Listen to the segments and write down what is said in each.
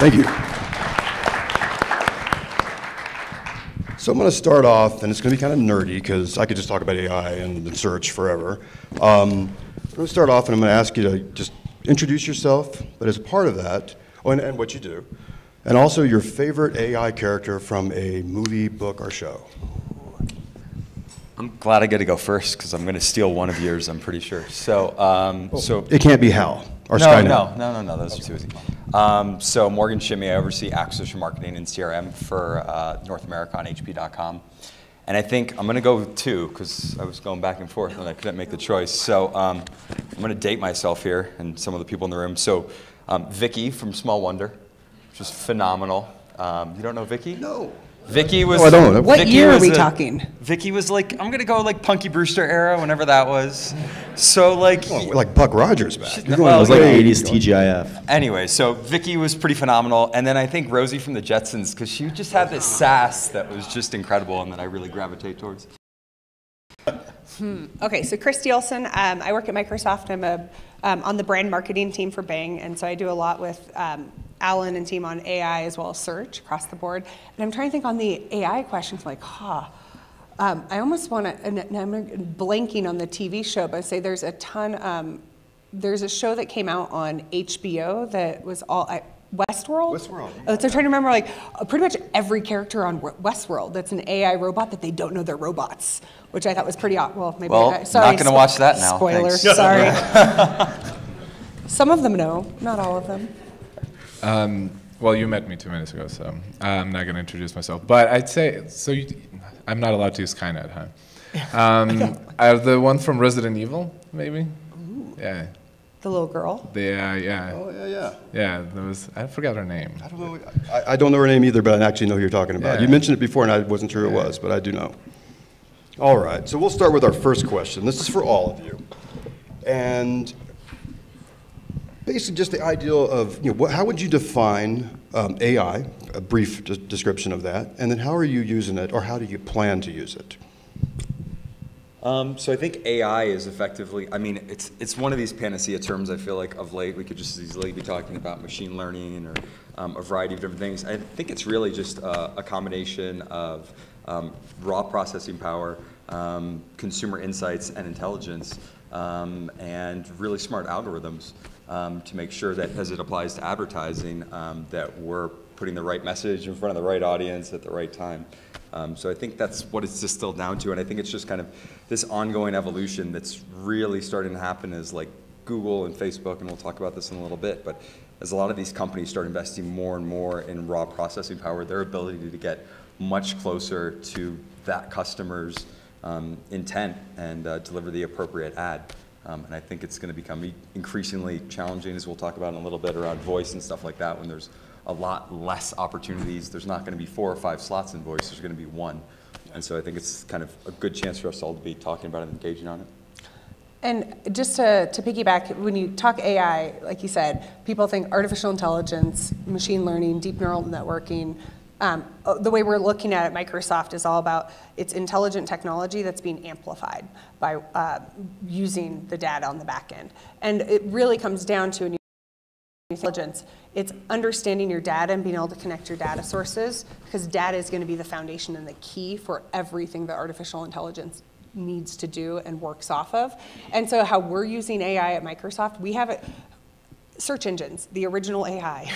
Thank you. So I'm going to start off, and it's going to be kind of nerdy because I could just talk about AI and search forever. I'm going to start off, and I'm going to ask you to just introduce yourself, but as part of that, and what you do, and also your favorite AI character from a movie, book, or show. I'm glad I get to go first because I'm going to steal one of yours, I'm pretty sure. So, It can't be Hal or no, Stein. no, those are too easy. So Morgan Shimmy, I oversee acquisition marketing and CRM for North America on HP.com. And I think I'm going to go with two because I was going back and forth and I couldn't make the choice. So I'm going to date myself here and some of the people in the room. So Vicky from Small Wonder, just phenomenal. You don't know Vicky? No. Vicky was. Oh, I don't know. What year are we talking? Vicky was like, I'm gonna go like Punky Brewster era, whenever that was. So like. Oh, like Buck Rogers back. It was like 80s TGIF. Anyway, so Vicky was pretty phenomenal, and then I think Rosie from the Jetsons, because she just had this sass that was just incredible, and that I really gravitate towards. Okay, so Christy Olson. I work at Microsoft. I'm on the brand marketing team for Bing, and so I do a lot with Alan and team on AI as well as search across the board. And I'm trying to think on the AI questions, like, I almost want to, and I'm blanking on the TV show, but I say there's a ton, there's a show that came out on HBO that was all, Westworld? Westworld. So I'm trying to remember, like, pretty much every character on Westworld that's an AI robot that they don't know they're robots, which I thought was pretty odd. Well, maybe. Sorry, not going to watch that now. Spoiler, Thanks. Sorry. Some of them know, not all of them. Well, you met me 2 minutes ago, so I'm not going to introduce myself. But I'd say, I'm not allowed to use Skynet, huh? The one from Resident Evil, maybe? Ooh. Yeah. The little girl? Yeah. Oh, yeah. Yeah, I forgot her name. I don't know. I don't know her name either, but I actually know who you're talking about. Yeah. You mentioned it before, and I wasn't sure who it was, but I do know. All right, so we'll start with our first question. This is for all of you. And basically just the idea of, how would you define AI, a brief description of that, and then how are you using it, or how do you plan to use it? So I think AI is effectively, it's one of these panacea terms I feel like of late. We could just easily be talking about machine learning or a variety of different things. I think it's really just a combination of raw processing power, consumer insights and intelligence, and really smart algorithms to make sure that as it applies to advertising, that we're putting the right message in front of the right audience at the right time. So I think that's what it's distilled down to, and I think it's just kind of this ongoing evolution that's really starting to happen as like Google and Facebook, and we'll talk about this in a little bit, but as a lot of these companies start investing more and more in raw processing power, their ability to get much closer to that customer's intent and deliver the appropriate ad. And I think it's going to become increasingly challenging, as we'll talk about in a little bit, around voice and stuff like that, when there's a lot less opportunities. There's not going to be 4 or 5 slots in voice, there's going to be 1. And so I think it's kind of a good chance for us all to be talking about it and engaging on it. And just to piggyback, when you talk AI, like you said, people think artificial intelligence, machine learning, deep neural networking. The way we're looking at it, Microsoft is all about it's intelligent technology that's being amplified by using the data on the back end. And it really comes down to intelligence. It's understanding your data and being able to connect your data sources, because data is going to be the foundation and the key for everything that artificial intelligence needs to do and works off of. And so how we're using AI at Microsoft, we have it. Search engines, the original AI.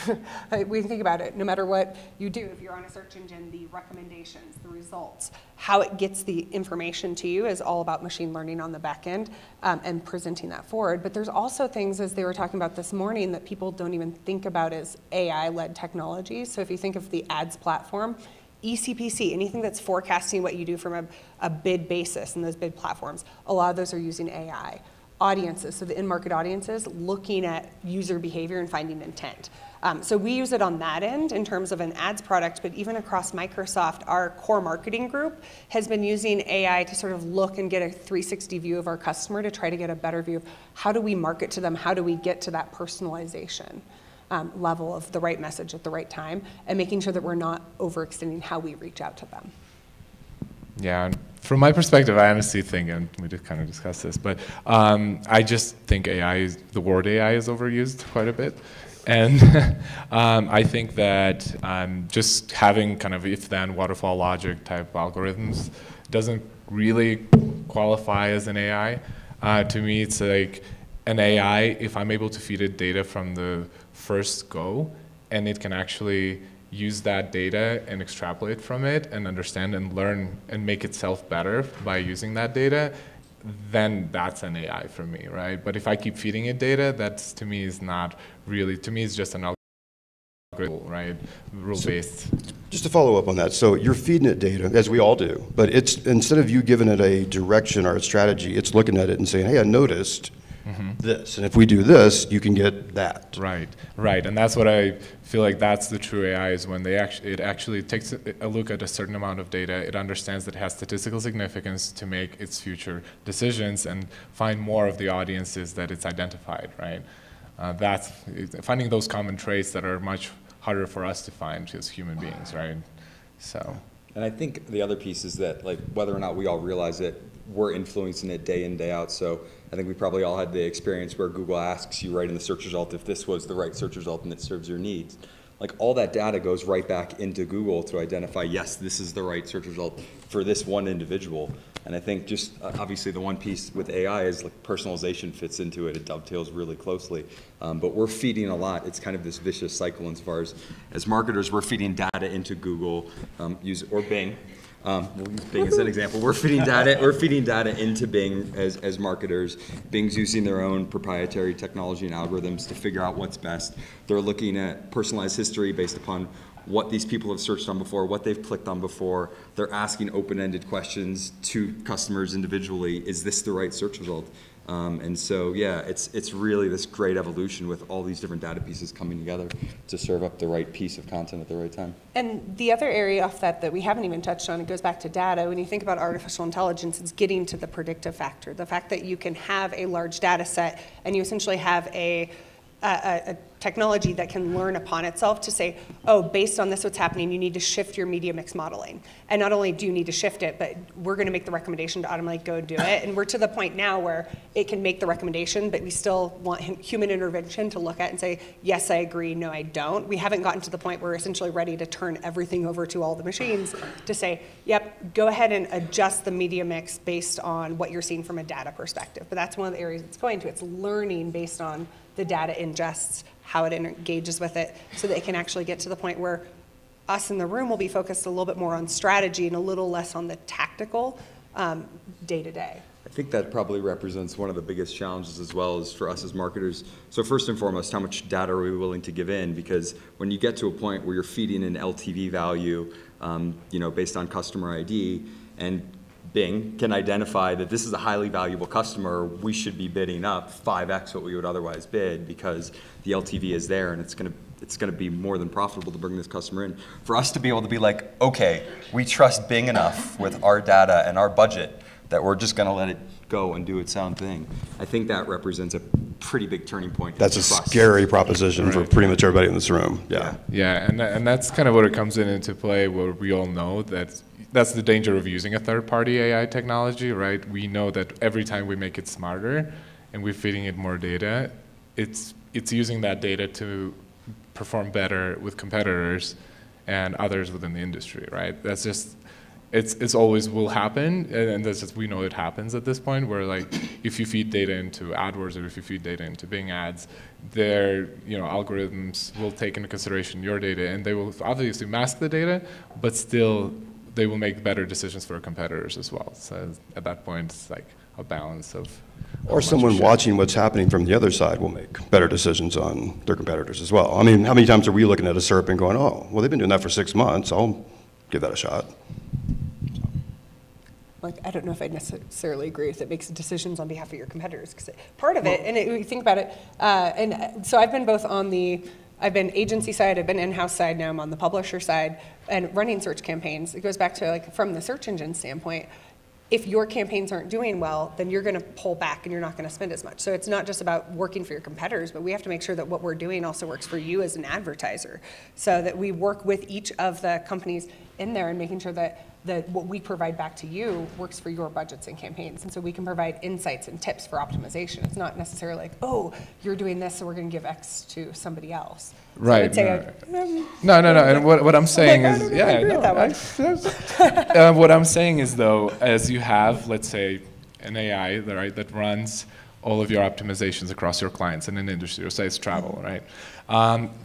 We think about it, no matter what you do, if you're on a search engine, the recommendations, the results, how it gets the information to you is all about machine learning on the back end and presenting that forward. But there's also things, as they were talking about this morning, that people don't even think about as AI-led technology. So if you think of the ads platform, ECPC, anything that's forecasting what you do from a bid basis in those bid platforms, a lot of those are using AI. Audiences, so the in-market audiences, looking at user behavior and finding intent. So we use it on that end in terms of an ads product, but even across Microsoft, our core marketing group has been using AI to sort of look and get a 360 view of our customer to try to get a better view of how do we market to them, how do we get to that personalization level of the right message at the right time, and making sure that we're not overextending how we reach out to them. Yeah, and from my perspective, I honestly think, and we just kind of discussed this, but I just think the word AI is overused quite a bit. And I think that just having kind of if-then waterfall logic type algorithms doesn't really qualify as an AI. To me, it's like an AI, if I'm able to feed it data from the first go, and it can actually use that data and extrapolate from it and understand and learn and make itself better by using that data, then that's an AI for me, right? But if I keep feeding it data, that's to me is not really, to me it's just an algorithm, right? Rule-based. Just to follow up on that, so you're feeding it data, as we all do, but it's instead of you giving it a direction or a strategy, it's looking at it and saying, hey, I noticed this, and if we do this, you can get that. Right, right, and that's what I feel like that's the true AI is when it actually takes a look at a certain amount of data, it understands that it has statistical significance to make its future decisions and find more of the audiences that it's identified, right? That's finding those common traits that are much harder for us to find as human beings, right? So. And I think the other piece is that, like, whether or not we all realize it, we're influencing it day in, day out. So I think we probably all had the experience where Google asks you right in the search result if this was the right search result and it serves your needs. Like, all that data goes right back into Google to identify, yes, this is the right search result for this one individual. And I think just obviously the one piece with AI is like personalization fits into it. It dovetails really closely. But we're feeding a lot. It's kind of this vicious cycle as far as marketers, we're feeding data into Google or Bing. We'll use Bing as an example. We're feeding data into Bing as marketers. Bing's using their own proprietary technology and algorithms to figure out what's best. They're looking at personalized history based upon what these people have searched on before, what they've clicked on before. They're asking open-ended questions to customers individually. Is this the right search result? And so, yeah, it's really this great evolution with all these different data pieces coming together to serve up the right piece of content at the right time. And the other area off that we haven't even touched on, it goes back to data. When you think about artificial intelligence, it's getting to the predictive factor. The fact that you can have a large data set and you essentially have a technology that can learn upon itself to say, oh, based on this what's happening, you need to shift your media mix modeling. And not only do you need to shift it, but we're going to make the recommendation to automatically go do it. And we're to the point now where it can make the recommendation, but we still want human intervention to look at and say, yes, I agree, no, I don't. We haven't gotten to the point where we're essentially ready to turn everything over to all the machines to say, yep, go ahead and adjust the media mix based on what you're seeing from a data perspective. But that's one of the areas it's going to. It's learning based on the data ingests, how it engages with it, so that it can actually get to the point where us in the room will be focused a little bit more on strategy and a little less on the tactical day-to-day. I think that probably represents one of the biggest challenges as well as for us as marketers. So first and foremost, how much data are we willing to give in? Because when you get to a point where you're feeding an LTV value, based on customer ID, and Bing can identify that this is a highly valuable customer, we should be bidding up 5x what we would otherwise bid because the LTV is there and it's going to be more than profitable to bring this customer in. For us to be able to be like, okay, we trust Bing enough with our data and our budget that we're just going to let it go and do its own thing. I think that represents a pretty big turning point. That's a scary proposition for pretty much everybody in this room. Yeah. Yeah, and that's kind of what it comes into play, where we all know that that's the danger of using a third-party AI technology, right? We know that every time we make it smarter and we're feeding it more data, it's using that data to perform better with competitors and others within the industry, right? That's just, it's always will happen, and that's just, we know it happens at this point, where like, if you feed data into AdWords or if you feed data into Bing ads, their algorithms will take into consideration your data, and they will obviously mask the data, but still they will make better decisions for competitors as well. So at that point, it's like a balance of. Or someone watching what's happening from the other side will make better decisions on their competitors as well. I mean, how many times are we looking at a SERP and going, oh, well, they've been doing that for 6 months, I'll give that a shot. Like, I don't know if I necessarily agree with it makes decisions on behalf of your competitors, because part of it, and you think about it, and so I've been both on I've been agency side, I've been in-house side, now I'm on the publisher side, and running search campaigns. It goes back to, like, from the search engine standpoint, if your campaigns aren't doing well, then you're going to pull back and you're not going to spend as much. So it's not just about working for your competitors, but we have to make sure that what we're doing also works for you as an advertiser, so that we work with each of the companies in there and making sure that what we provide back to you works for your budgets and campaigns. And so we can provide insights and tips for optimization. It's not necessarily like, oh, you're doing this, so we're going to give X to somebody else. So Right. I would say No. And what I'm saying I is, don't know if I agree with that one. what I'm saying is though, as you have, let's say, an AI, right, that runs all of your optimizations across your clients in an industry, or say it's travel, right?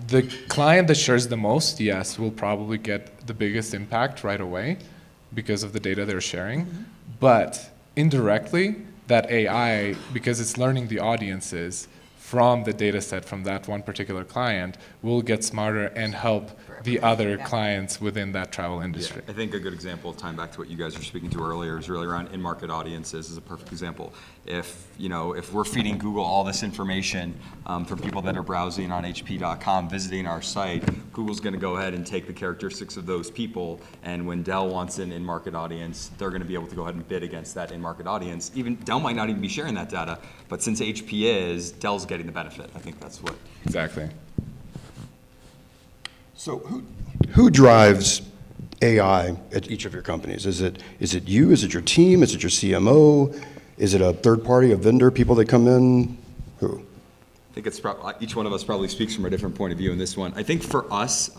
The client that shares the most, yes, will probably get the biggest impact right away because of the data they're sharing. But indirectly, that AI, because it's learning the audiences from the data set from that one particular client, will get smarter and help the other clients within that travel industry. I think a good example, tying back to what you guys were speaking to earlier, is really around in-market audiences is a perfect example. If we're feeding Google all this information from people that are browsing on hp.com, visiting our site, Google's going to go ahead and take the characteristics of those people, and when Dell wants an in-market audience, they're going to be able to go ahead and bid against that in-market audience. Even Dell might not even be sharing that data, but since HP is, Dell's getting the benefit. I think that's what. Exactly. So who drives AI at each of your companies? Is it you? Is it your team? Is it your CMO? Is it a third party, a vendor, people that come in? Who? I think it's each one of us probably speaks from a different point of view in this one. I think for us,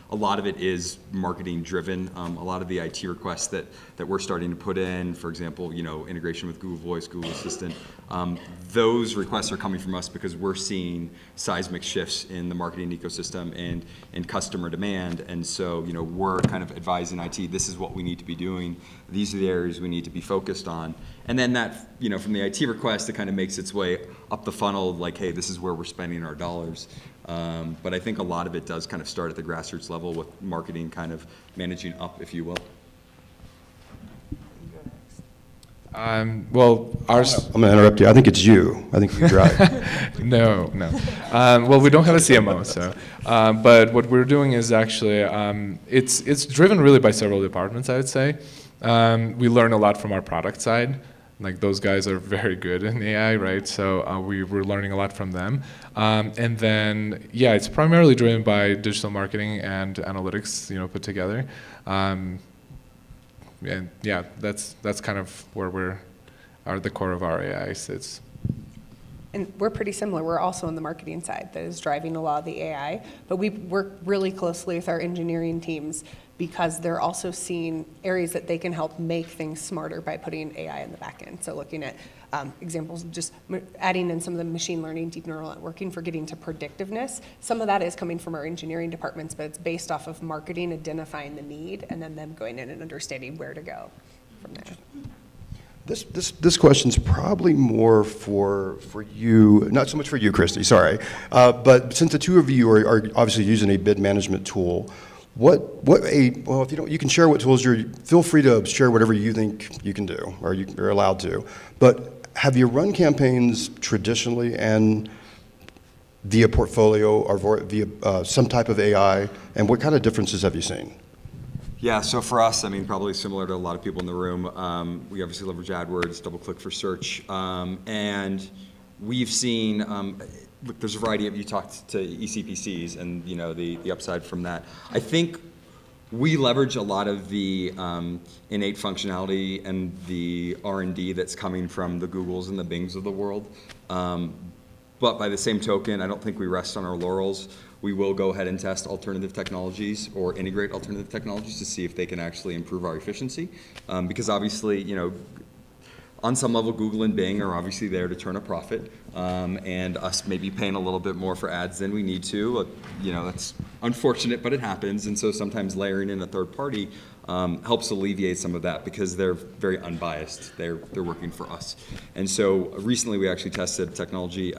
a lot of it is marketing driven. A lot of the IT requests that we're starting to put in, for example, integration with Google Voice, Google Assistant, those requests are coming from us because we're seeing seismic shifts in the marketing ecosystem and customer demand. And so, we're kind of advising IT, this is what we need to be doing. These are the areas we need to be focused on. And then that, from the IT request, it kind of makes its way up the funnel, like, hey, this is where we're spending our dollars. But I think a lot of it does kind of start at the grassroots level with marketing kind of managing up, if you will. Well, ours. I'm going to interrupt you. I think it's you. I think you drive. No. Well, we don't have a CMO, so. But what we're doing is actually, it's driven really by several departments, I would say. We learn a lot from our product side. Like those guys are very good in AI, right? So we're learning a lot from them. And then, yeah, it's primarily driven by digital marketing and analytics, put together. And yeah, that's kind of where the core of our AI sits. And we're pretty similar. We're also on the marketing side that is driving a lot of the AI, but we work really closely with our engineering teams because they're also seeing areas that they can help make things smarter by putting AI in the back end. So looking at examples of just adding in some of the machine learning, deep neural networking for getting to predictiveness. Some of that is coming from our engineering departments, but it's based off of marketing, identifying the need, and then them going in and understanding where to go from there. This question's probably more for you, not so much for you, Christy, sorry. But since the two of you are obviously using a bid management tool, well, if you can share what tools feel free to share whatever you think you can do, or you're allowed to. But have you run campaigns traditionally and via portfolio or via some type of AI, and what kind of differences have you seen? Yeah, so for us, probably similar to a lot of people in the room, we obviously leverage AdWords, DoubleClick for search, and we've seen, look, there's a variety of, you talked to ECPCs and the upside from that. I think we leverage a lot of the innate functionality and the R&D that's coming from the Googles and the Bings of the world. But by the same token, I don't think we rest on our laurels. We will go ahead and test alternative technologies or integrate alternative technologies to see if they can actually improve our efficiency. Because obviously, on some level, Google and Bing are obviously there to turn a profit, and us maybe paying a little bit more for ads than we need to. That's unfortunate, but it happens. And so sometimes layering in a third party helps alleviate some of that because they're very unbiased. They're working for us. And so recently we actually tested technology,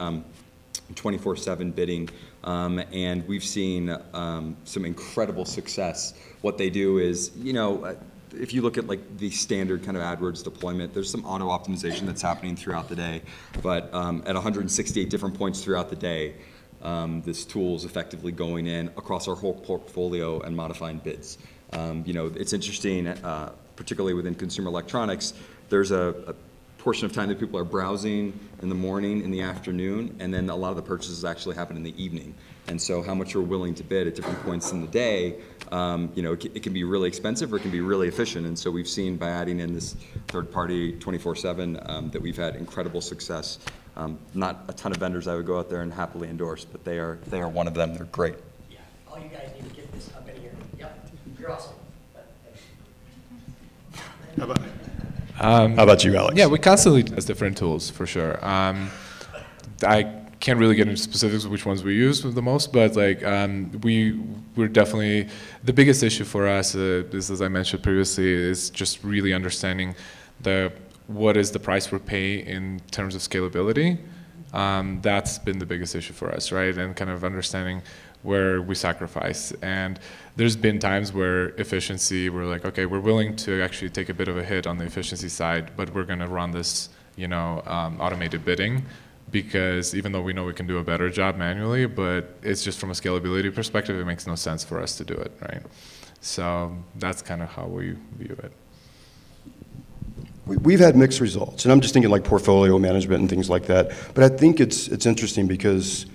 24/7 bidding, and we've seen some incredible success. What they do is, if you look at like the standard kind of AdWords deployment, there's some auto optimization that's happening throughout the day, but at 168 different points throughout the day, this tool is effectively going in across our whole portfolio and modifying bids. It's interesting, particularly within consumer electronics, there's a portion of time that people are browsing in the morning, in the afternoon, and then a lot of the purchases actually happen in the evening. And so how much you're willing to bid at different points in the day, it can be really expensive or it can be really efficient. And so we've seen by adding in this third party 24/7 that we've had incredible success. Not a ton of vendors I would go out there and happily endorse, but they are one of them. They're great. Yeah, all you guys need to get this up in here. Yep, you're awesome. How about you, Alex? Yeah, we constantly test different tools for sure. I can't really get into specifics of which ones we use the most, but like we're definitely the biggest issue for us is, as I mentioned previously, is just really understanding what is the price we pay in terms of scalability. That's been the biggest issue for us, right? And kind of understanding where we sacrifice. And there's been times where efficiency, we're like, okay, we're willing to actually take a bit of a hit on the efficiency side, but we're going to run this, automated bidding, because even though we know we can do a better job manually, but it's just from a scalability perspective, it makes no sense for us to do it, right? So that's kind of how we view it. We've had mixed results, and I'm just thinking like portfolio management and things like that. But I think it's interesting because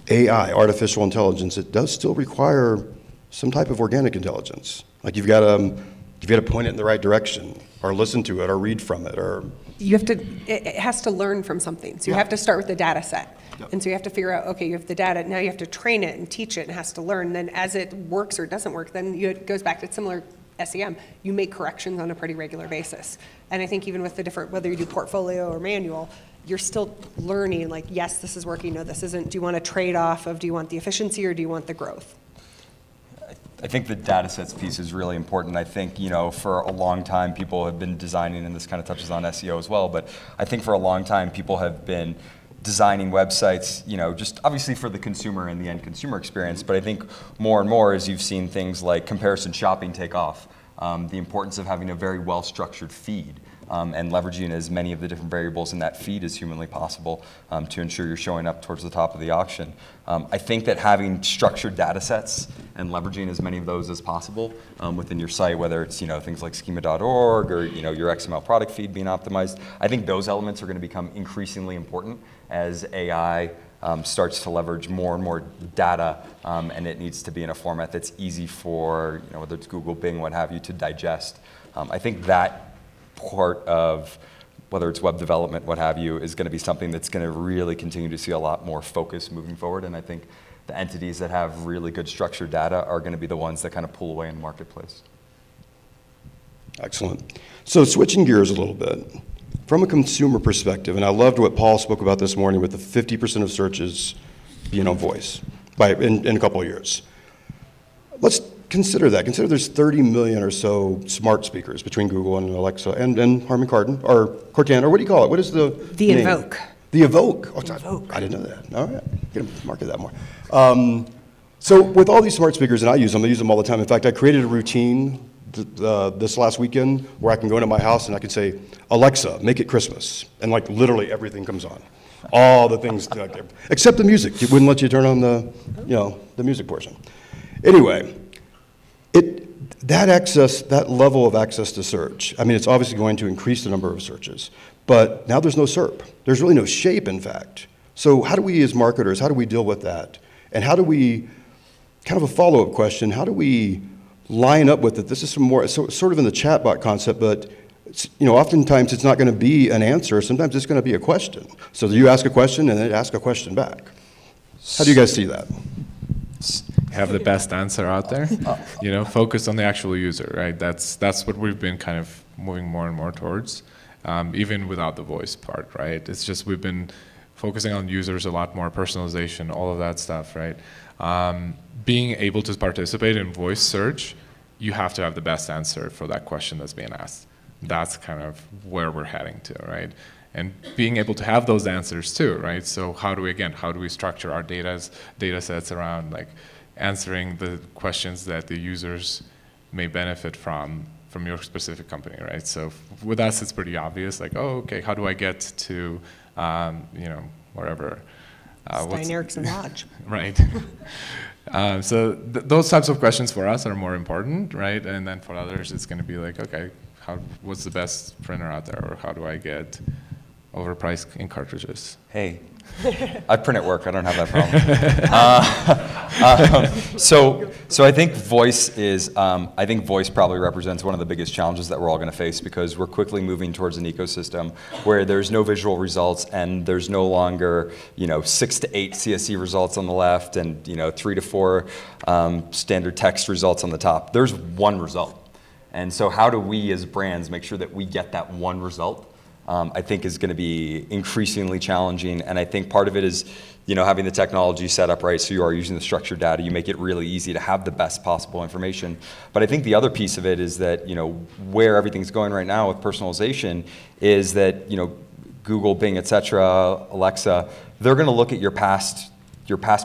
AI, artificial intelligence, it does still require some type of organic intelligence. Like you've got to point it in the right direction, or listen to it, or read from it, or it has to learn from something. So you have to start with the data set. Yep. And so you have to figure out, okay, you have the data, now you have to train it and teach it, and it has to learn. Then as it works or doesn't work, then it goes back to similar SEM. You make corrections on a pretty regular basis. And I think even with the different, whether you do portfolio or manual, you're still learning, like, yes, this is working, no, this isn't. Do you want a trade-off of, do you want the efficiency or do you want the growth? I think the data sets piece is really important. I think, for a long time, people have been designing, and this kind of touches on SEO as well, but I think for a long time, people have been designing websites, just obviously for the consumer and the end consumer experience, but I think more and more as you've seen things like comparison shopping take off, the importance of having a very well-structured feed and leveraging as many of the different variables in that feed as humanly possible to ensure you're showing up towards the top of the auction. I think that having structured data sets and leveraging as many of those as possible within your site, whether it's things like schema.org or your XML product feed being optimized, I think those elements are going to become increasingly important as AI starts to leverage more and more data, and it needs to be in a format that's easy for whether it's Google, Bing, what have you, to digest. I think that part of whether it's web development, what have you, is going to be something that's going to really continue to see a lot more focus moving forward. And I think the entities that have really good structured data are going to be the ones that kind of pull away in the marketplace. Excellent. So switching gears a little bit, from a consumer perspective, and I loved what Paul spoke about this morning with the 50% of searches being on voice in a couple of years. Let's consider that. Consider there's 30 million or so smart speakers between Google and Alexa and Harman Kardon, or Cortana, or what do you call it? What is the name? Evoke. The Evoke. Oh, Evoke. I didn't know that. All right. Get to market that more. So with all these smart speakers, and I use them all the time. In fact, I created a routine this last weekend where I can go into my house and I can say, Alexa, make it Christmas. And like literally everything comes on. All the things, except the music. It wouldn't let you turn on the music portion. Anyway, that level of access to search, I mean, it's obviously going to increase the number of searches, but now there's no SERP. There's really no shape, in fact. So how do we as marketers, how do we deal with that? And how do we, kind of a follow-up question, how do we line up with it? This is some more, sort of in the chatbot concept, but oftentimes it's not going to be an answer. Sometimes it's going to be a question. So you ask a question and then it asks a question back. How do you guys see that? Have the best answer out there, focus on the actual user, right? That's what we've been kind of moving more and more towards, even without the voice part, right? It's just we've been focusing on users a lot more, personalization, all of that stuff, right? Being able to participate in voice search, you have to have the best answer for that question that's being asked. That's kind of where we're heading to, right? And being able to have those answers too, right? So how do we structure our data sets around like answering the questions that the users may benefit from your specific company, right? So with us, it's pretty obvious, like, oh, okay, how do I get to, wherever. Stein, Eriksen Lodge. Right. So those types of questions for us are more important, right? And then for others, it's going to be like, okay, what's the best printer out there, or how do I get overpriced ink cartridges. Hey, I print at work. I don't have that problem. So I think voice probably represents one of the biggest challenges that we're all going to face, because we're quickly moving towards an ecosystem where there's no visual results, and there's no longer 6 to 8 CSE results on the left and 3 to 4 standard text results on the top. There's one result. And so how do we as brands make sure that we get that one result? I think is going to be increasingly challenging, and I think part of it is, having the technology set up right, so you are using the structured data, you make it really easy to have the best possible information. But I think the other piece of it is that, where everything's going right now with personalization is that, Google, Bing, et cetera, Alexa, they're going to look at your past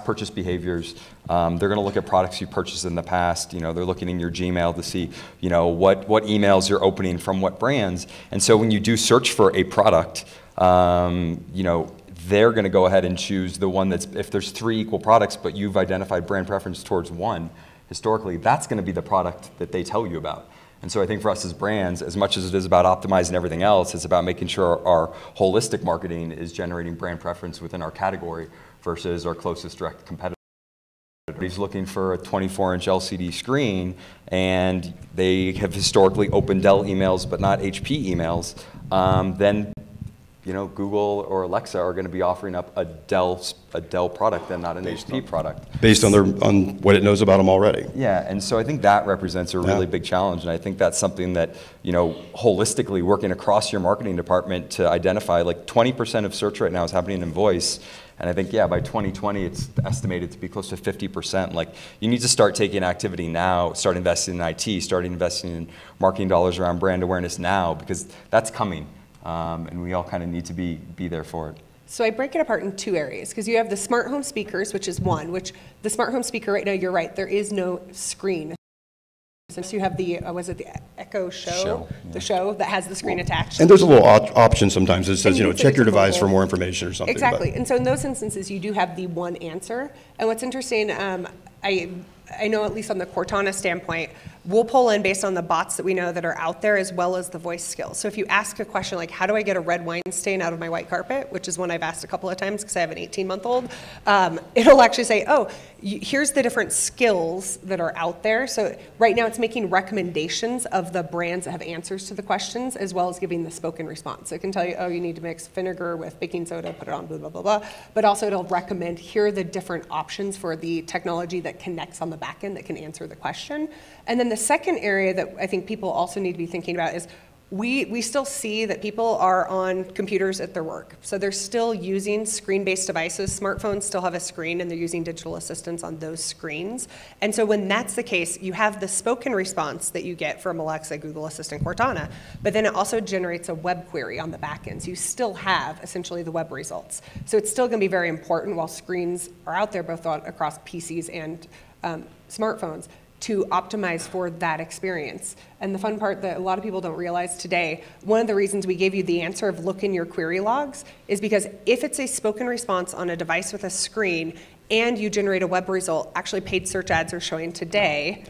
purchase behaviors. They're going to look at products you purchased in the past. They're looking in your Gmail to see, what emails you're opening from what brands. And so when you do search for a product, they're going to go ahead and choose the one that's, if there's 3 equal products, but you've identified brand preference towards one, historically, that's going to be the product that they tell you about. And so I think for us as brands, as much as it is about optimizing everything else, it's about making sure our holistic marketing is generating brand preference within our category versus our closest direct competitor. He's looking for a 24-inch LCD screen, and they have historically opened Dell emails but not HP emails, then Google or Alexa are going to be offering up a Dell product and not an HP product. Based on what it knows about them already. Yeah, and so I think that represents a really big challenge, and I think that's something that, holistically working across your marketing department to identify, like 20% of search right now is happening in voice, and I think, by 2020, it's estimated to be close to 50%. Like, you need to start taking activity now, start investing in IT, start investing in marketing dollars around brand awareness now, because that's coming. And we all kind of need to be there for it. So I break it apart in 2 areas, because you have the smart home speakers, which is one, which the smart home speaker right now, you're right, there is no screen. Since you have the, was it the Echo Show? The Show that has the screen attached. And there's a little option sometimes that says, And you can check set your it to device mobile. for more information or something. Exactly. And so in those instances, you do have the one answer. And what's interesting, I know at least on the Cortana standpoint, we'll pull in based on the bots that we know that are out there, as well as the voice skills. So if you ask a question like, how do I get a red wine stain out of my white carpet, which is one I've asked a couple of times because I have an 18-month-old, it'll actually say, here's the different skills that are out there. So right now it's making recommendations of the brands that have answers to the questions, as well as giving the spoken response. So it can tell you, you need to mix vinegar with baking soda, put it on blah, blah, blah, blah. But also it'll recommend, here are the different options for the technology that connects on the back end that can answer the question. And then the second area that I think people also need to be thinking about is we still see that people are on computers at their work. So they're still using screen-based devices. Smartphones still have a screen, and they're using digital assistants on those screens. And so when that's the case, you have the spoken response that you get from Alexa, Google Assistant, Cortana, but then it also generates a web query on the back end. So you still have essentially the web results. So it's still going to be very important while screens are out there, both across PCs and smartphones, to optimize for that experience. And the fun part that a lot of people don't realize today, one of the reasons we gave you the answer of look in your query logs is because if it's a spoken response on a device with a screen and you generate a web result, actually paid search ads are showing today,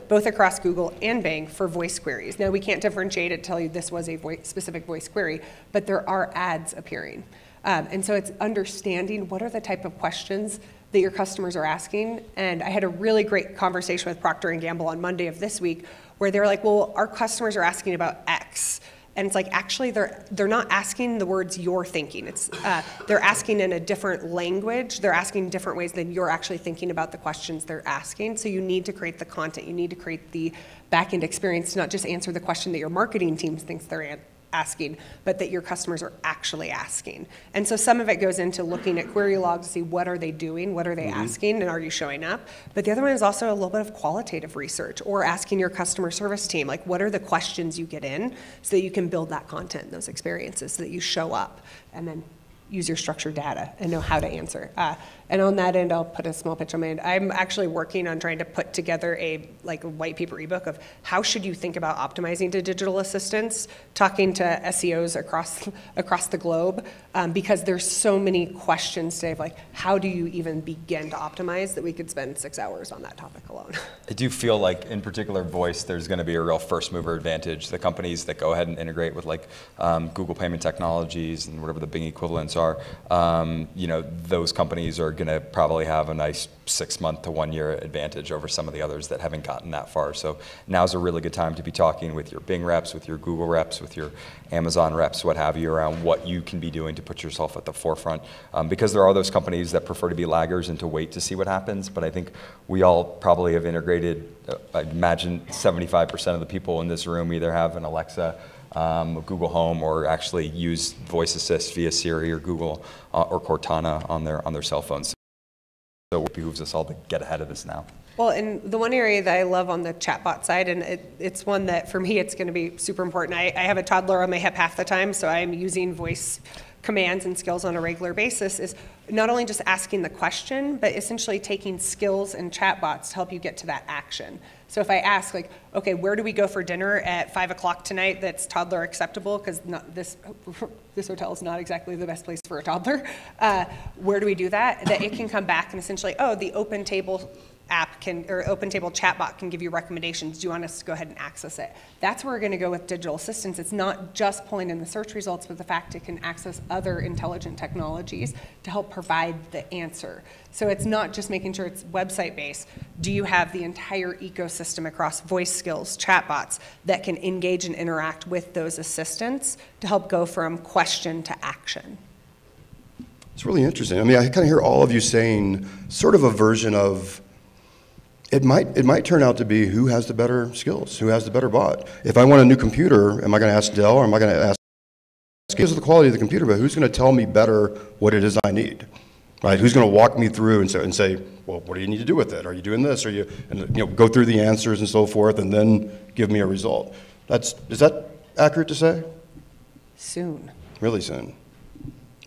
both across Google and Bing, for voice queries. Now we can't differentiate it, tell you this was a specific voice query, but there are ads appearing. And so it's understanding what are the type of questions that your customers are asking. And I had a really great conversation with Procter & Gamble on Monday of this week, where they're like, well, our customers are asking about X. And it's like, actually, they're not asking the words you're thinking. It's they're asking in a different language. They're asking different ways than you're actually thinking about the questions they're asking. So you need to create the content. You need to create the back-end experience to not just answer the question that your marketing team thinks they're asking, but that your customers are actually asking. And so some of it goes into looking at query logs to see what are they doing, what are they asking, and are you showing up? But the other one is also a little bit of qualitative research, or asking your customer service team, like, what are the questions you get in so that you can build that content, those experiences, so that you show up. And then use your structured data and know how to answer. And on that end, I'll put a small pitch on my end. I'm actually working on trying to put together a white paper ebook of how should you think about optimizing to digital assistants, talking to SEOs across the globe, because there's so many questions today of like, how do you even begin to optimize, that we could spend 6 hours on that topic alone. I do feel like, in particular voice, there's going to be a real first mover advantage. The companies that go ahead and integrate with like Google Payment Technologies and whatever the Bing equivalents are, those companies are going to probably have a nice 6 month to 1 year advantage over some of the others that haven't gotten that far. So now's a really good time to be talking with your Bing reps, with your Google reps, with your Amazon reps, what have you, around what you can be doing to put yourself at the forefront. Because there are those companies that prefer to be laggers and to wait to see what happens. But I think we all probably have integrated, I imagine 75% of the people in this room either have an Alexa, Google Home, or actually use voice assist via Siri or Google or Cortana on their cell phones. So it behooves us all to get ahead of this now. Well, and the one area that I love on the chatbot side, and it's one that for me it's going to be super important. I have a toddler on my hip half the time, so I'm using voice commands and skills on a regular basis, is not only just asking the question, but essentially taking skills and chatbots to help you get to that action. So if I ask, like, okay, where do we go for dinner at 5 o'clock tonight that's toddler acceptable, because this hotel is not exactly the best place for a toddler, where do we do that? That it can come back and essentially, oh, the Open Table app or Open Table chatbot can give you recommendations. Do you want us to go ahead and access it? That's where we're going to go with digital assistants. It's not just pulling in the search results, but the fact it can access other intelligent technologies to help provide the answer. So it's not just making sure it's website based. Do you have the entire ecosystem across voice skills, chatbots that can engage and interact with those assistants to help go from question to action? It's really interesting. I mean, I kind of hear all of you saying sort of a version of, it might turn out to be who has the better skills, who has the better bot. If I want a new computer, am I going to ask Dell, or am I going to ask, because of the quality of the computer, but who's going to tell me better what it is I need, right? Who's going to walk me through and say, well, what do you need to do with it? Are you doing this? Are you, go through the answers and so forth, and then give me a result. Is that accurate to say? Soon. Really soon.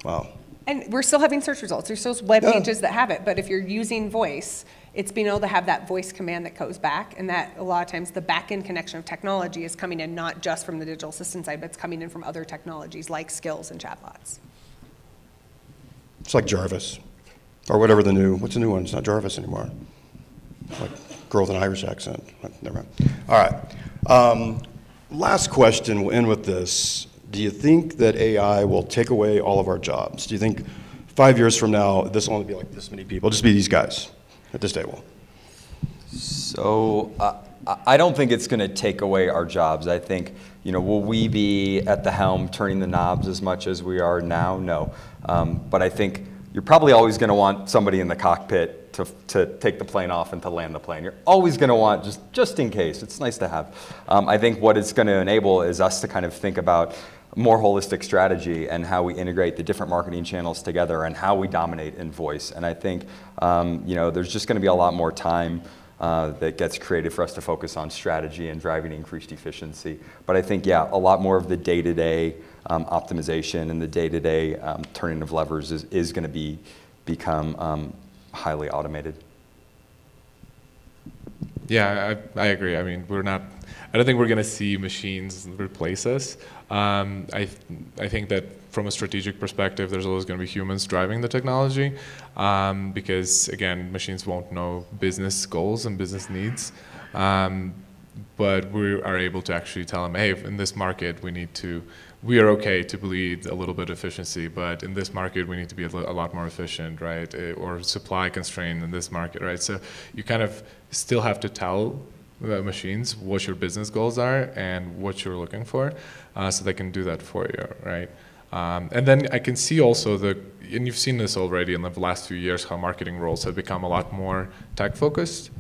Wow. And we're still having search results. There's still web pages that have it, but if you're using voice, it's being able to have that voice command that goes back, and that a lot of times the back-end connection of technology is coming in not just from the digital assistant side, but it's coming in from other technologies like skills and chatbots. It's like Jarvis, or whatever what's the new one? It's not Jarvis anymore. Like girl with an Irish accent. Never mind. All right. Last question, we'll end with this. Do you think that AI will take away all of our jobs? Do you think 5 years from now, this will only be like this many people, just be these guys at this table? So I don't think it's going to take away our jobs. I think, will we be at the helm turning the knobs as much as we are now? No. But I think you're probably always going to want somebody in the cockpit to take the plane off and to land the plane. You're always going to want, just in case. It's nice to have. I think what it's going to enable is us to kind of think about more holistic strategy and how we integrate the different marketing channels together and how we dominate in voice. And I think there's just going to be a lot more time that gets created for us to focus on strategy and driving increased efficiency. But I think, a lot more of the day-to-day optimization and the day-to-day turning of levers is going to become highly automated. Yeah, I agree. I mean, I don't think we're going to see machines replace us. I think that from a strategic perspective, there's always going to be humans driving the technology, because again, machines won't know business goals and business needs. But we are able to actually tell them, hey, in this market, we are okay to bleed a little bit of efficiency, but in this market, we need to be a lot more efficient, right? Or supply constrained in this market, right? So you kind of still have to tell the machines what your business goals are and what you're looking for, so they can do that for you, right? And then I can see also and you've seen this already in the last few years, how marketing roles have become a lot more tech focused.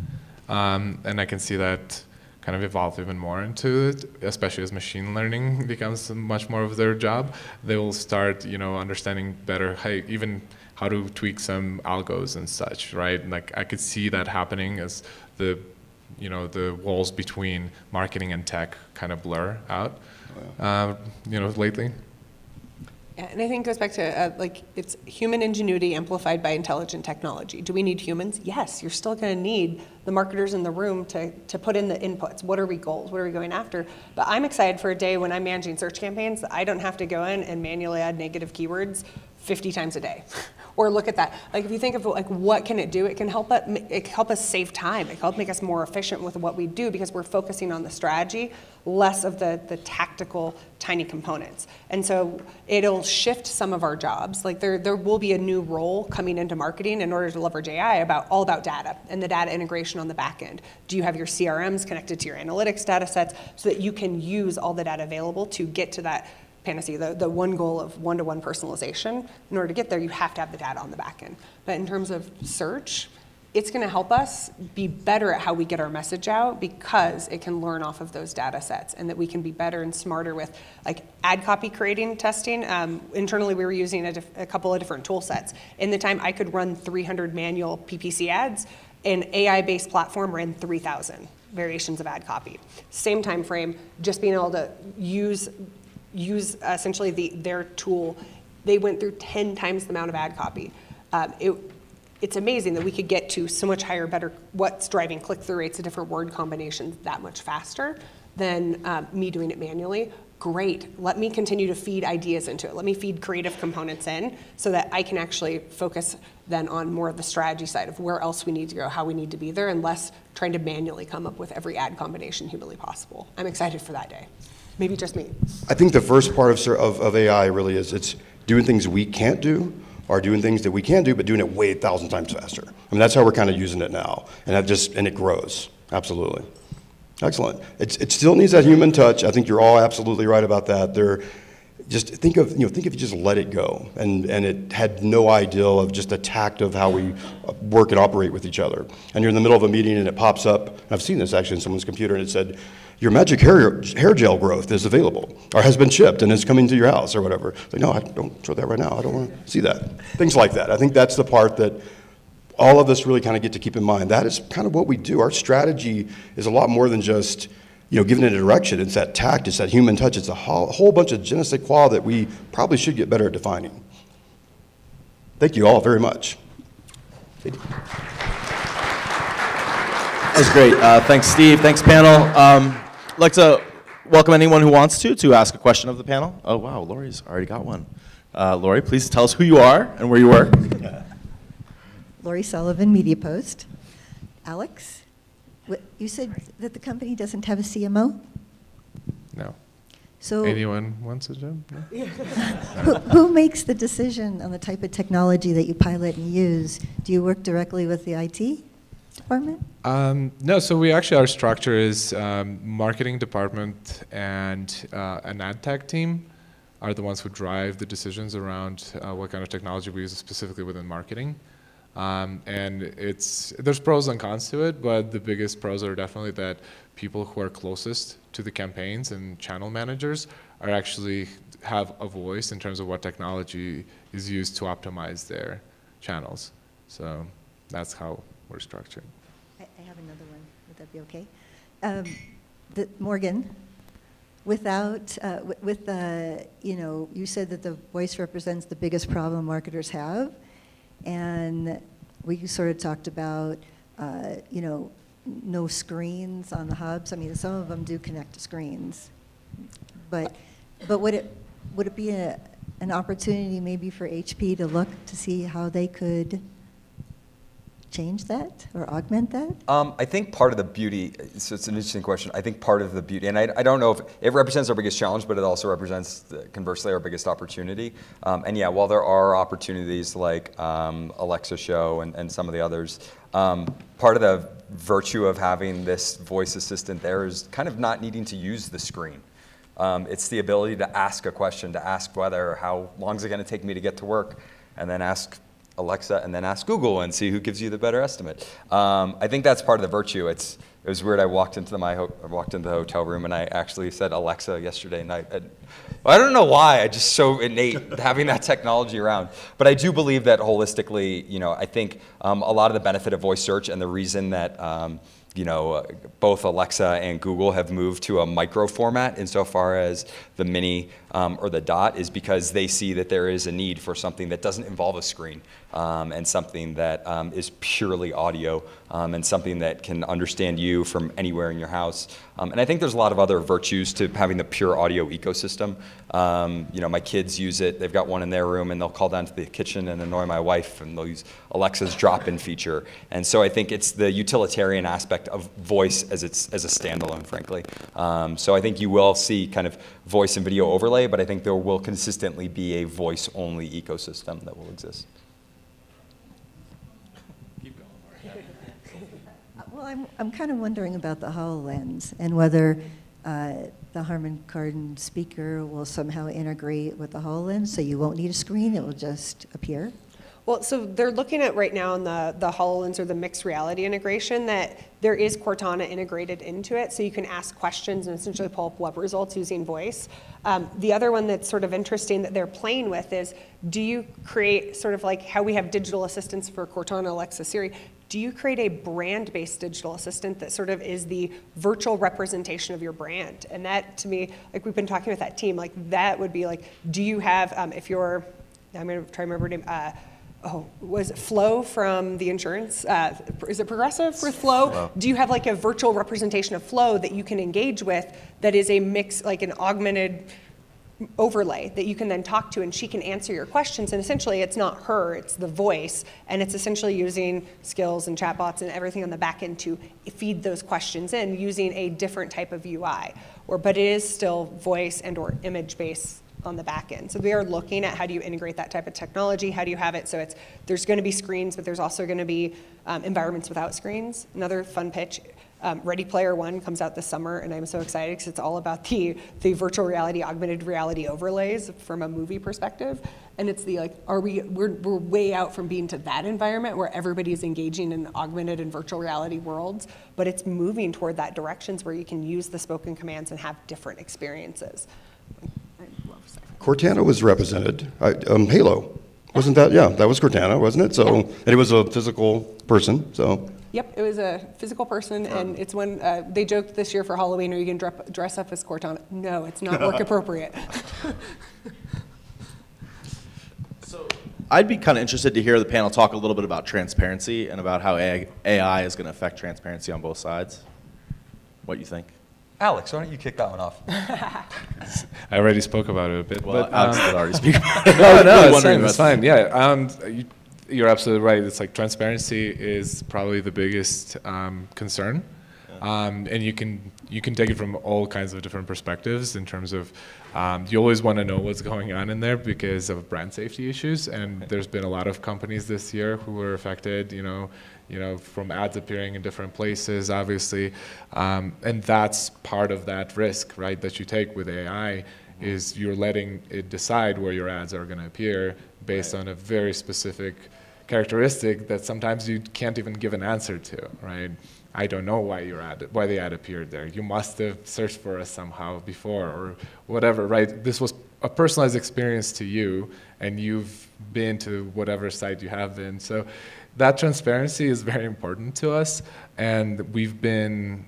And I can see that kind of evolve even more into it, especially as machine learning becomes much more of their job. They will start, understanding better even how to tweak some algos and such, right? Like I could see that happening as the walls between marketing and tech kind of blur out, lately. Yeah, and I think it goes back to like it's human ingenuity amplified by intelligent technology. Do we need humans? Yes, you're still going to need the marketers in the room to put in the inputs. What are we goals? What are we going after? But I'm excited for a day when I'm managing search campaigns that I don't have to go in and manually add negative keywords 50 times a day. Or look at that. Like if you think of like what can it do, it can help us save time. It can help make us more efficient with what we do because we're focusing on the strategy, less of the tactical tiny components. And so it'll shift some of our jobs. Like there will be a new role coming into marketing in order to leverage AI all about data and the data integration on the back end. Do you have your CRMs connected to your analytics data sets so that you can use all the data available to get to that fantasy, the one goal of one-to-one personalization? In order to get there, you have to have the data on the back end. But in terms of search, it's going to help us be better at how we get our message out because it can learn off of those data sets and that we can be better and smarter with like ad copy creating testing. Internally, we were using a couple of different tool sets. In the time, I could run 300 manual PPC ads. An AI-based platform ran 3,000 variations of ad copy. Same time frame, just being able to use essentially their tool. They went through 10 times the amount of ad copy. It's amazing that we could get to so much higher, better, what's driving click-through rates of different word combinations that much faster than me doing it manually. Great, let me continue to feed ideas into it. Let me feed creative components in so that I can actually focus then on more of the strategy side of where else we need to go, how we need to be there, and less trying to manually come up with every ad combination humanly possible. I'm excited for that day. Maybe just me. I think the first part of AI really is it's doing things we can't do or doing things that we can do but doing it way 1,000 times faster. I mean, that's how we're kind of using it now. And it grows. Absolutely. Excellent. It still needs that human touch. I think you're all absolutely right about that. Just think if you just let it go and it had no idea of just the tact of how we work and operate with each other. And you're in the middle of a meeting and it pops up, and I've seen this actually in someone's computer, and it said, your magic hair gel growth is available or has been shipped and is coming to your house or whatever. It's like, no, I don't show that right now. I don't want to see that. Things like that. I think that's the part that all of us really kind of get to keep in mind. That is kind of what we do. Our strategy is a lot more than just giving it a direction. It's that tact, it's that human touch, it's a whole bunch of je ne sais quoi that we probably should get better at defining. Thank you all very much. That was great. Thanks, Steve. Thanks, panel. I'd like to welcome anyone who wants to ask a question of the panel. Oh, wow, Lori's already got one. Lori, please tell us who you are and where you work. Lori Sullivan, Media Post. Alex, you said that the company doesn't have a CMO? No. So Anyone wants a job? No? who makes the decision on the type of technology that you pilot and use? Do you work directly with the IT department? No, so our structure is marketing department and an ad tech team are the ones who drive the decisions around what kind of technology we use specifically within marketing. And there's pros and cons to it, but the biggest pros are definitely that people who are closest to the campaigns and channel managers are actually have a voice in terms of what technology is used to optimize their channels. So that's how we're structured. I have another one. Would that be okay? Morgan, without, you said that the voice represents the biggest problem marketers have. And we sort of talked about, no screens on the hubs. I mean, some of them do connect to screens. But would it be an opportunity maybe for HP to look to see how they could change that or augment that? I think part of the beauty, so it's an interesting question, I think part of the beauty, and I don't know if it represents our biggest challenge, but it also represents, conversely, our biggest opportunity. And yeah, while there are opportunities like Alexa Show and some of the others, part of the virtue of having this voice assistant there is kind of not needing to use the screen. It's the ability to ask a question, to ask whether, how long is it going to take me to get to work, and then ask Alexa and then ask Google and see who gives you the better estimate. I think that's part of the virtue. It was weird. I walked into the hotel room and I actually said Alexa yesterday night. I don't know why. I just so innate having that technology around. But I do believe that holistically, I think a lot of the benefit of voice search and the reason that both Alexa and Google have moved to a micro format insofar as the mini or the dot is because they see that there is a need for something that doesn't involve a screen, and something that is purely audio, and something that can understand you from anywhere in your house. And I think there's a lot of other virtues to having the pure audio ecosystem. My kids use it. They've got one in their room, and they'll call down to the kitchen and annoy my wife, and they'll use Alexa's drop-in feature. And so I think it's the utilitarian aspect of voice as a standalone, frankly. So I think you will see kind of voice and video overlay, but I think there will consistently be a voice-only ecosystem that will exist. Well, I'm kind of wondering about the HoloLens and whether the Harman Kardon speaker will somehow integrate with the HoloLens, so you won't need a screen, it will just appear. Well, so they're looking at right now in the HoloLens or the mixed reality integration that there is Cortana integrated into it, so you can ask questions and essentially pull up web results using voice. The other one that's sort of interesting that they're playing with is, do you create sort of like how we have digital assistants for Cortana, Alexa, Siri, do you create a brand-based digital assistant that sort of is the virtual representation of your brand? And that, to me, like we've been talking with that team, like that would be like, do you have, if you're, I'm gonna try to remember her name, was it Flo from the insurance? Is it Progressive with Flo? Flo. Do you have like a virtual representation of Flo that you can engage with that is a mix, like an augmented overlay that you can then talk to, and she can answer your questions, and essentially it's not her, it's the voice, and it's essentially using skills and chatbots and everything on the back end to feed those questions in using a different type of UI, but it is still voice and or image based on the back end. So we are looking at how do you integrate that type of technology, how do you have it so there's going to be screens, but there's also going to be environments without screens. Another fun pitch, Ready Player One comes out this summer, and I'm so excited because it's all about the virtual reality, augmented reality overlays from a movie perspective. And it's the like, we're way out from being to that environment where everybody's engaging in augmented and virtual reality worlds, but it's moving toward that directions where you can use the spoken commands and have different experiences. Cortana was represented. Halo, wasn't that? Yeah, that was Cortana, wasn't it? So, and it was a physical person. So. Yep, it was a physical person, and it's when they joked this year for Halloween, are you going to dress up as Cortana? No, it's not work appropriate. So I'd be kind of interested to hear the panel talk a little bit about transparency and about how AI is going to affect transparency on both sides. What you think? Alex, why don't you kick that one off? I already spoke about it a bit. Well, but, Alex did already speak about it. no, it's fine. It's fine. Yeah, you're absolutely right. It's like transparency is probably the biggest concern, and you can take it from all kinds of different perspectives in terms of you always want to know what's going on in there because of brand safety issues. And there's been a lot of companies this year who were affected. From ads appearing in different places, obviously, and that's part of that risk, right? That you take with AI is you're letting it decide where your ads are going to appear based on a very specific characteristic that sometimes you can't even give an answer to, right? I don't know why the ad appeared there. You must have searched for us somehow before or whatever, right? This was a personalized experience to you, and you've been to whatever site you have been. So that transparency is very important to us, and we've been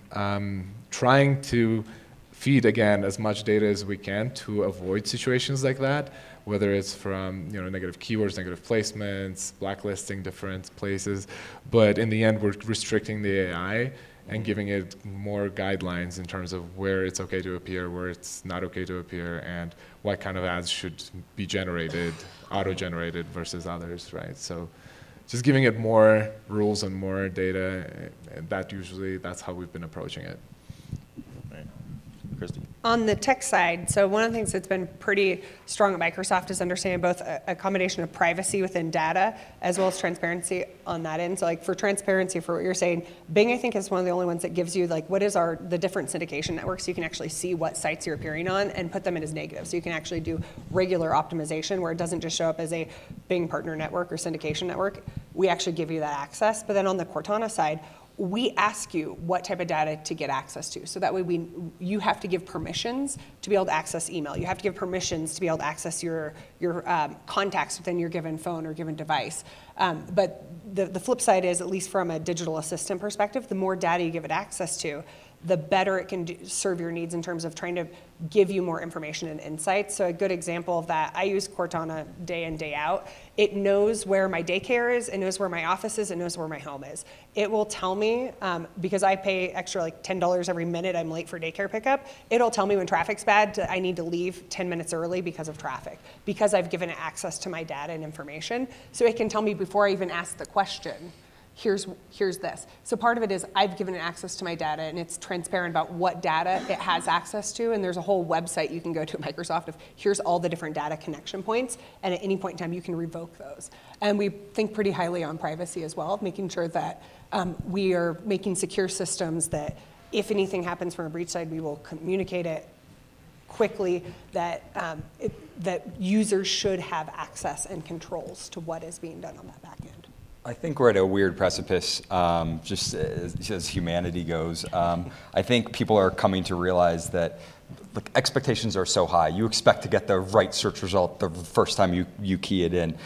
trying to feed, again, as much data as we can to avoid situations like that, whether it's from negative keywords, negative placements, blacklisting different places. But in the end, we're restricting the AI and giving it more guidelines in terms of where it's okay to appear, where it's not okay to appear, and what kind of ads should be generated, auto-generated versus others, right? So just giving it more rules and more data, and that's how we've been approaching it. Right. Christy? On the tech side, so one of the things that's been pretty strong at Microsoft is understanding both a combination of privacy within data as well as transparency on that end. So like for transparency, for what you're saying, Bing I think is one of the only ones that gives you like what is the different syndication networks, so you can actually see what sites you're appearing on and put them in as negative. So you can actually do regular optimization where it doesn't just show up as a Bing partner network or syndication network. We actually give you that access. But then on the Cortana side, we ask you what type of data to get access to. So that way you have to give permissions to be able to access email. You have to give permissions to be able to access your contacts within your given phone or given device. But the flip side is, at least from a digital assistant perspective, the more data you give it access to, the better it can serve your needs in terms of trying to give you more information and insights. So a good example of that, I use Cortana day in, day out. It knows where my daycare is, it knows where my office is, it knows where my home is. It will tell me, because I pay extra like $10 every minute I'm late for daycare pickup, it'll tell me when traffic's bad, I need to leave 10 minutes early because of traffic, because I've given it access to my data and information. So it can tell me before I even ask the question, here's this. So part of it is I've given it access to my data, and it's transparent about what data it has access to, and there's a whole website you can go to at Microsoft of here's all the different data connection points, and at any point in time you can revoke those. And we think pretty highly on privacy as well, making sure that we are making secure systems that if anything happens from a breach side, we will communicate it quickly, that that users should have access and controls to what is being done on that back end. I think we're at a weird precipice, just as humanity goes. I think people are coming to realize that expectations are so high. You expect to get the right search result the first time you key it in.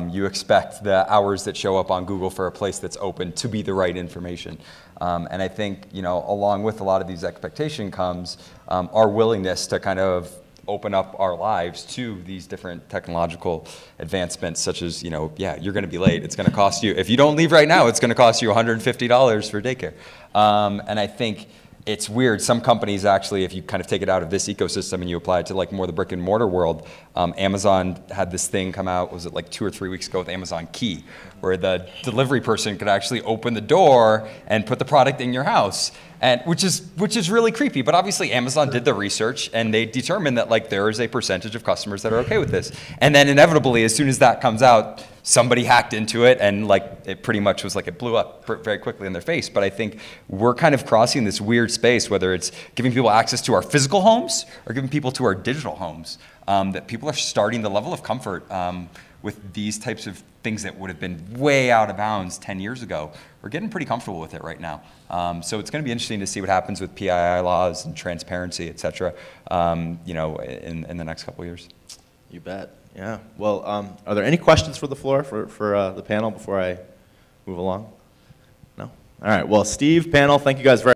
You expect the hours that show up on Google for a place that's open to be the right information. And I think, along with a lot of these expectation comes our willingness to kind of open up our lives to these different technological advancements, such as, yeah, you're going to be late. It's going to cost you, if you don't leave right now, it's going to cost you $150 for daycare. And I think it's weird. Some companies actually, if you kind of take it out of this ecosystem and you apply it to like more the brick and mortar world, Amazon had this thing come out, was it like 2 or 3 weeks ago with Amazon Key, where the delivery person could actually open the door and put the product in your house. And which is really creepy, but obviously Amazon did the research and they determined that like there is a percentage of customers that are okay with this. And then inevitably, as soon as that comes out, somebody hacked into it and like it pretty much was like it blew up very quickly in their face. But I think we're kind of crossing this weird space, whether it's giving people access to our physical homes or giving people to our digital homes, that people are starting the level of comfort with these types of things that would have been way out of bounds 10 years ago. We're getting pretty comfortable with it right now. So it's going to be interesting to see what happens with PII laws and transparency, et cetera, in the next couple of years. You bet. Yeah. Well, are there any questions for the floor for the panel before I move along? No? All right. Well, Steve, panel, thank you guys very much.